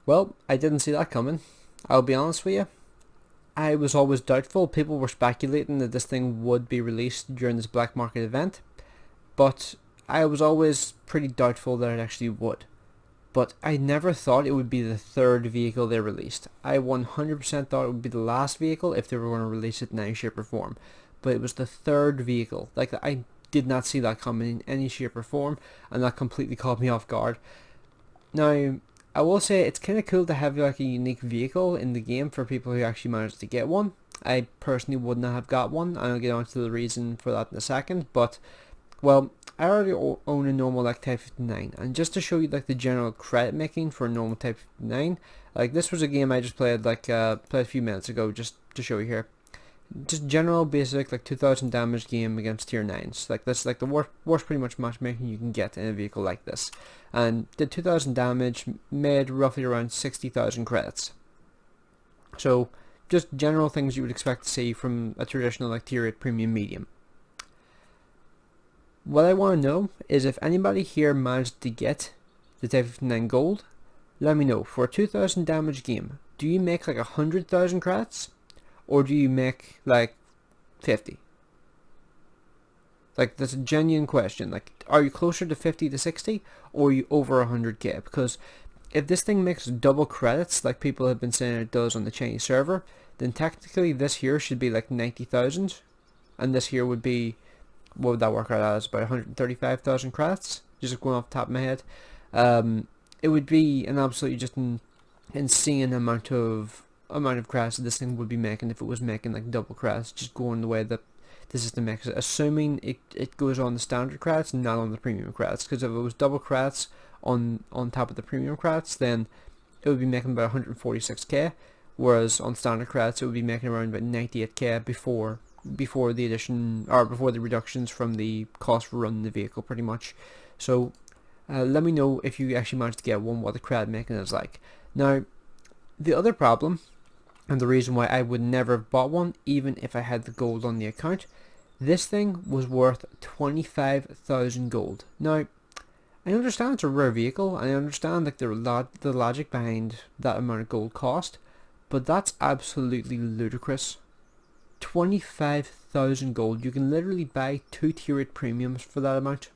Well, I didn't see that coming. I'll be honest with you. I was always doubtful. People were speculating that this thing would be released during this black market event, but I was always pretty doubtful that it actually would. But I never thought it would be the third vehicle they released. I 100% thought it would be the last vehicle if they were going to release it in any shape or form. But it was the third vehicle. Like, I did not see that coming in any shape or form, and that completely caught me off guard. Now, I will say it's kind of cool to have like a unique vehicle in the game for people who actually managed to get one. I personally would not have got one, and I'll get on to the reason for that in a second, but well, I already own a normal like Type 59, and just to show you like the general credit making for a normal Type 59, like this was a game I just played played a few minutes ago, just to show you here. Just general basic like 2000 damage game against tier 9s. Like that's like the worst pretty much matchmaking you can get in a vehicle like this. And did 2000 damage, made roughly around 60,000 credits. So just general things you would expect to see from a traditional like tier 8 premium medium. What I want to know is if anybody here managed to get the Type 59 gold, let me know. For a 2000 damage game, do you make like 100,000 credits? Or do you make like 50? Like, that's a genuine question. Like, are you closer to 50 to 60, or are you over 100k? Because if this thing makes double credits, like people have been saying it does on the Chinese server, then technically this here should be like 90,000, and this here would be, what would that work out as? About 135,000 credits, just going off the top of my head. It would be an absolutely just insane amount of credits that this thing would be making if it was making like double credits, just going the way that the system makes it, assuming it goes on the standard credits and not on the premium credits. Because if it was double credits on top of the premium credits, then it would be making about 146k, whereas on standard credits it would be making around about 98k before the addition, or before the reductions from the cost for running the vehicle pretty much. So let me know if you actually managed to get one, what the credit making is like. Now, the other problem, and the reason why I would never have bought one even if I had the gold on the account, this thing was worth 25,000 gold. Now, I understand it's a rare vehicle, and I understand like the logic behind that amount of gold cost, but that's absolutely ludicrous. 25,000 gold. You can literally buy 2 tier 8 premiums for that amount.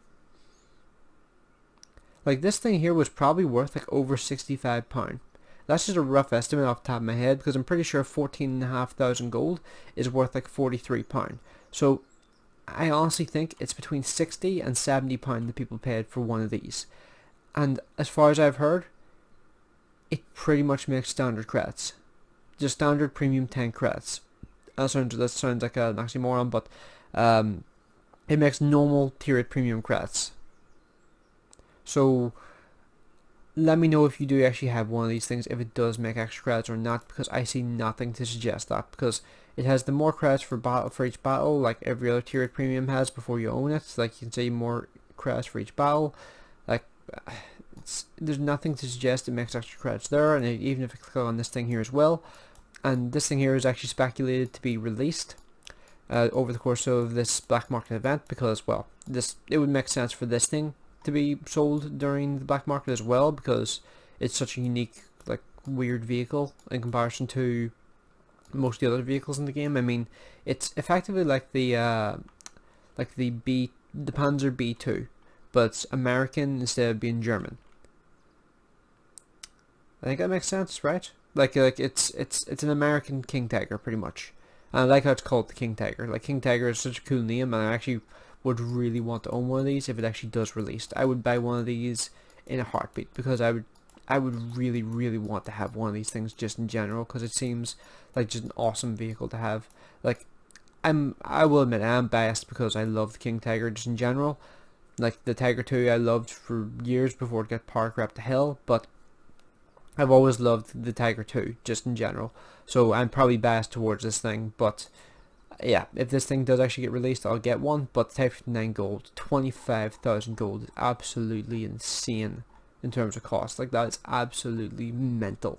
Like, this thing here was probably worth like over £65. That's just a rough estimate off the top of my head, because I'm pretty sure 14,500 gold is worth like £43. So I honestly think it's between £60 and £70 that people paid for one of these. And as far as I've heard, it pretty much makes standard credits. Just standard premium 10 credits. That sounds like an oxymoron, but it makes normal tier 8 premium credits. So let me know if you do actually have one of these things, if it does make extra credits or not, because I see nothing to suggest that, because it has the more credits for each battle, like every other tier premium has before you own it. Like, you can see more credits for each battle. Like, there's nothing to suggest it makes extra credits there. And even if I click on this thing here as well, and this thing here is actually speculated to be released over the course of this black market event, because, well, it would make sense for this thing to be sold during the black market as well, because it's such a unique, like, weird vehicle in comparison to most of the other vehicles in the game. I mean, it's effectively like the Panzer B2, but it's American instead of being German. I think that makes sense, right? Like it's an American King Tiger pretty much. And I like how it's called the King Tiger. Like, King Tiger is such a cool name, and I actually would really want to own one of these if it actually does release. I would buy one of these in a heartbeat, because I would really, really want to have one of these things just in general, because it seems like just an awesome vehicle to have. Like, I will admit I am biased because I love the King Tiger just in general. Like, the Tiger 2 I loved for years before it got power crept to hell, but I've always loved the Tiger 2 just in general. So I'm probably biased towards this thing, but yeah, if this thing does actually get released, I'll get one. But Type 59 gold, 25,000 gold is absolutely insane in terms of cost. Like, that is absolutely mental.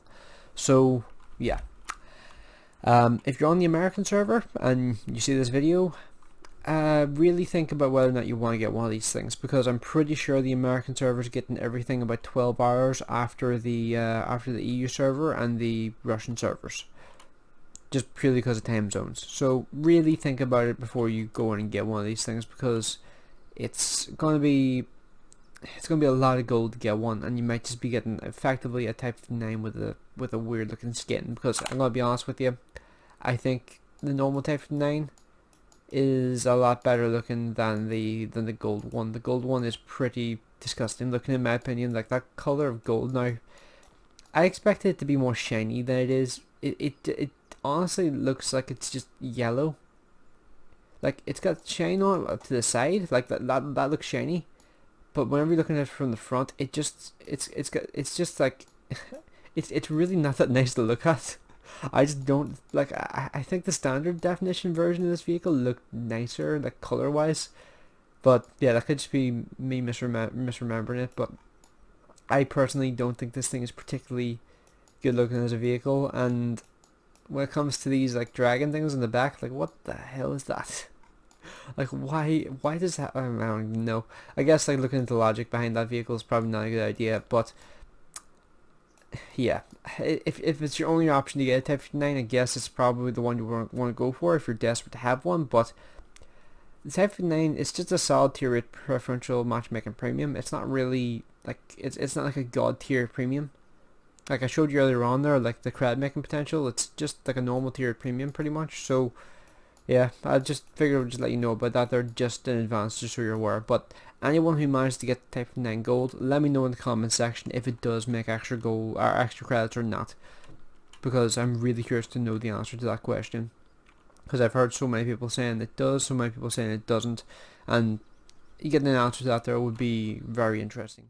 So yeah, if you're on the American server and you see this video, really think about whether or not you want to get one of these things, because I'm pretty sure the American server's getting everything about 12 hours after the EU server and the Russian servers, just purely because of time zones. So really think about it before you go in and get one of these things, because it's gonna be a lot of gold to get one, and you might just be getting effectively a Type 59 with a weird looking skin. Because I'm gonna be honest with you, I think the normal Type 59 is a lot better looking than the gold one. The gold one is pretty disgusting looking in my opinion. Like that color of gold now, I expected it to be more shiny than it is. It honestly looks like it's just yellow. Like it's got shine on it up to the side, like that looks shiny. But whenever you're looking at it from the front, it's just like it's really not that nice to look at. I just don't like. I think the standard definition version of this vehicle looked nicer, like color wise. But yeah, that could just be me misremembering it. But I personally don't think this thing is particularly good looking as a vehicle. And when it comes to these like dragon things in the back, like what the hell is that? Like why does that? I don't even know. I guess like looking into the logic behind that vehicle is probably not a good idea. But yeah, if it's your only option to get a Type 59, I guess it's probably the one you want to go for if you're desperate to have one. But the Type 59 is just a solid tier rate preferential matchmaking premium. It's not really like it's not like a god tier premium. Like I showed you earlier on there, like the credit making potential. It's just like a normal tier premium pretty much. So yeah, I just figured I would just let you know about that there just in advance, just so you're aware. But anyone who managed to get Type 9 gold, let me know in the comment section if it does make extra gold or extra credits or not, because I'm really curious to know the answer to that question. Because I've heard so many people saying it does, so many people saying it doesn't, and getting an answer to that there would be very interesting.